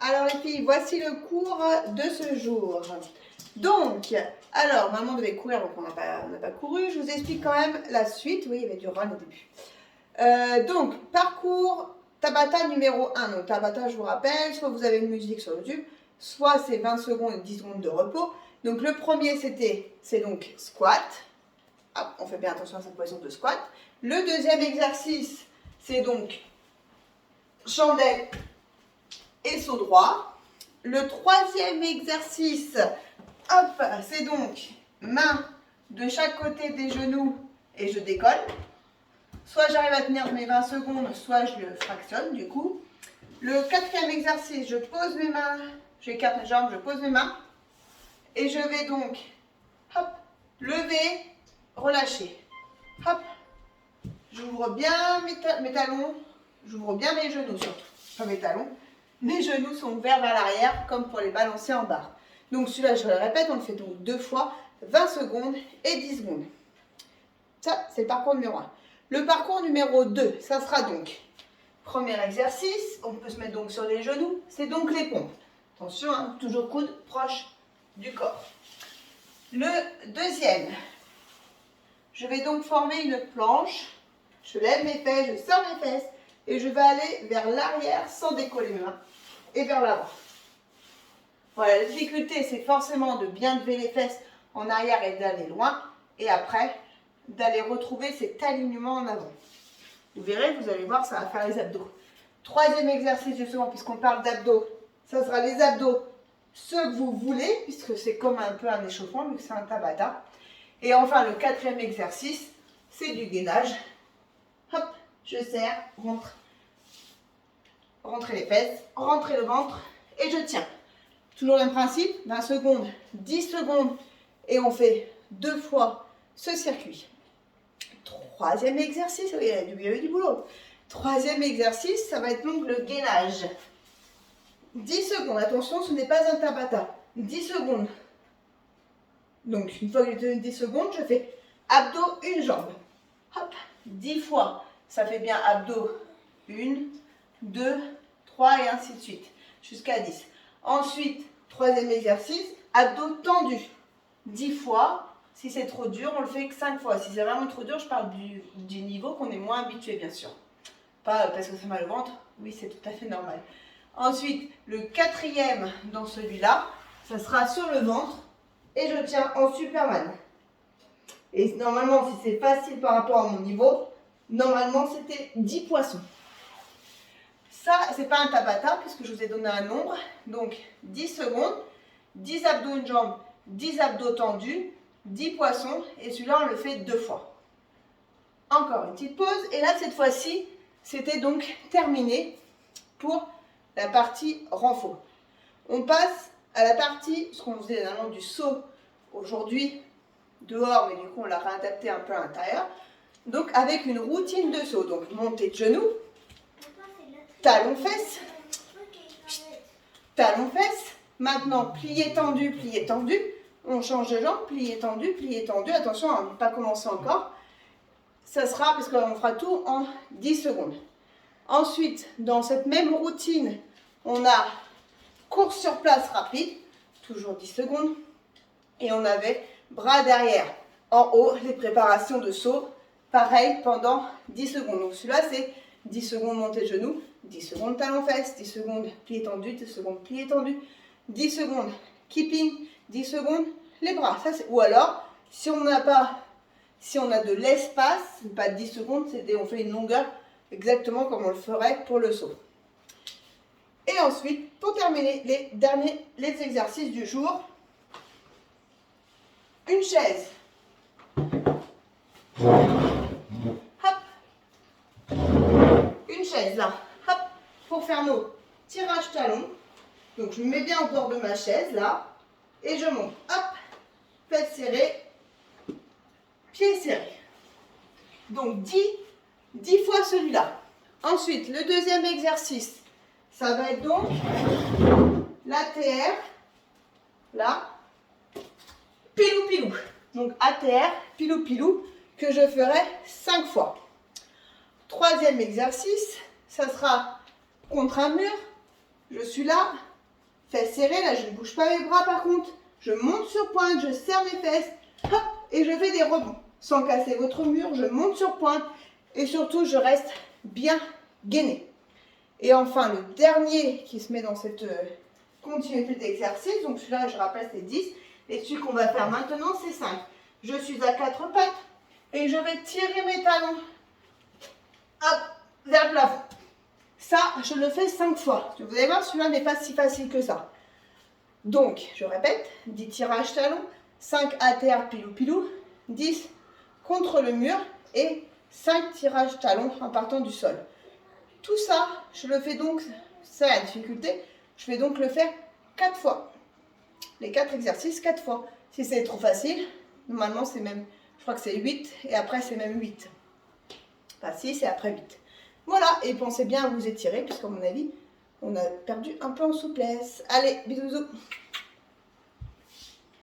Alors les filles, voici le cours de ce jour. Donc, alors, maman devait courir, donc on n'a pas couru. Je vous explique quand même la suite. Oui, il y avait du run au début. Donc, parcours Tabata numéro 1. Donc, Tabata, je vous rappelle, soit vous avez une musique sur YouTube, soit c'est 20 secondes et 10 secondes de repos. Donc, le premier, c'est donc squat. Ah, on fait bien attention à cette position de squat. Le deuxième exercice, c'est donc chandelle et saut droit. Le troisième exercice, hop, c'est donc main de chaque côté des genoux et je décolle. Soit j'arrive à tenir mes 20 secondes, soit je le fractionne du coup. Le quatrième exercice, je pose mes mains, j'écarte mes jambes, je pose mes mains. Et je vais donc, hop, lever, relâcher. Hop, j'ouvre bien mes talons, j'ouvre bien mes genoux surtout, pas mes talons. Mes genoux sont ouverts vers l'arrière, comme pour les balancer en barre. Donc celui-là, je le répète, on le fait donc 2 fois, 20 secondes et 10 secondes. Ça, c'est le parcours numéro 1. Le parcours numéro 2, ça sera donc, premier exercice, on peut se mettre donc sur les genoux, c'est donc les pompes. Attention, hein, toujours coude proche du corps. Le deuxième, je vais donc former une planche, je lève mes fesses, je sors mes fesses, et je vais aller vers l'arrière sans décoller mes mains, et vers l'avant. Voilà, la difficulté, c'est forcément de bien lever les fesses en arrière et d'aller loin, et après, d'aller retrouver cet alignement en avant. Vous verrez, vous allez voir, ça va faire les abdos. Troisième exercice, justement, puisqu'on parle d'abdos, ça sera les abdos, ceux que vous voulez, puisque c'est comme un peu un échauffement, vu que c'est un Tabata. Et enfin, le quatrième exercice, c'est du gainage. Hop, je serre, rentre. Rentrez les fesses, rentrez le ventre, et je tiens. Toujours le même principe, 20 secondes, 10 secondes, et on fait 2 fois ce circuit. Troisième exercice, oui, il y a eu du boulot. Troisième exercice, ça va être donc le gainage. 10 secondes, attention, ce n'est pas un Tabata. 10 secondes. Donc, une fois que j'ai tenu 10 secondes, je fais abdos, une jambe. Hop, 10 fois. Ça fait bien abdos, 1, 2, 3 et ainsi de suite, jusqu'à 10. Ensuite, troisième exercice, abdos tendus. 10 fois. Si c'est trop dur, on le fait que 5 fois. Si c'est vraiment trop dur, je parle du niveau qu'on est moins habitué, bien sûr. Pas parce que ça fait mal au ventre. Oui, c'est tout à fait normal. Ensuite, le quatrième dans celui-là, ça sera sur le ventre. Et je tiens en Superman. Et normalement, si c'est facile par rapport à mon niveau, normalement, c'était 10 poissons. Ça, c'est pas un Tabata, puisque je vous ai donné un nombre. Donc, 10 secondes, 10 abdos une jambe, 10 abdos tendus, 10 poissons, et celui-là, on le fait 2 fois. Encore une petite pause, et là, cette fois-ci, c'était donc terminé pour la partie renfort. On passe à la partie, ce qu'on faisait normalement du saut aujourd'hui, dehors, mais du coup, on l'a réadapté un peu à l'intérieur. Donc, avec une routine de saut. Donc, montée de genoux, talons-fesses, talons-fesses. Maintenant, plié tendu, plié tendu. On change de jambe, plié tendu, plié tendu. Attention à ne pas commencer encore. Ça sera, parce qu'on fera tout en 10 secondes. Ensuite, dans cette même routine, on a course sur place rapide, toujours 10 secondes. Et on avait bras derrière. En haut, les préparations de saut, pareil pendant 10 secondes. Donc celui-là, c'est 10 secondes montée de genoux, 10 secondes talons-fesses, 10 secondes plié tendu, 10 secondes plié tendu, 10 secondes keeping, 10 secondes les bras. Ça, ou alors, si on n'a pas, si on a de l'espace, pas 10 secondes, on fait une longueur exactement comme on le ferait pour le saut. Et ensuite, pour terminer les exercices du jour, une chaise. Hop. Une chaise là. Hop. Pour faire nos tirages talons. Donc je me mets bien au bord de ma chaise là. Et je monte. Hop. Fesses serrées. Pieds serrés. Donc 10 fois celui-là. Ensuite, le deuxième exercice. Ça va être donc l'ATR. Là. Pilou pilou. Donc ATR, pilou pilou, que je ferai 5 fois. Troisième exercice, ça sera contre un mur. Je suis là, Fesses serrées, là je ne bouge pas mes bras par contre. Je monte sur pointe, je serre mes fesses, hop, et je fais des rebonds. Sans casser votre mur, je monte sur pointe et surtout je reste bien gainé. Et enfin le dernier qui se met dans cette continuité d'exercice, donc celui-là je rappelle c'est 10, et celui qu'on va faire maintenant c'est 5. Je suis à 4 pattes et je vais tirer mes talons, hop, vers le plafond. Ça, je le fais 5 fois. Vous allez voir, celui-là n'est pas si facile que ça. Donc, je répète, 10 tirages talons, 5 à terre pilou-pilou, 10 contre le mur et 5 tirages talons en partant du sol. Tout ça, je le fais donc, c'est la difficulté, je vais donc le faire 4 fois. Les 4 exercices 4 fois. Si c'est trop facile, normalement c'est même, je crois que c'est 8 et après c'est même 8. Enfin 6 et après 8. Voilà, et pensez bien à vous étirer, puisqu'à mon avis, on a perdu un peu en souplesse. Allez, bisous, bisous.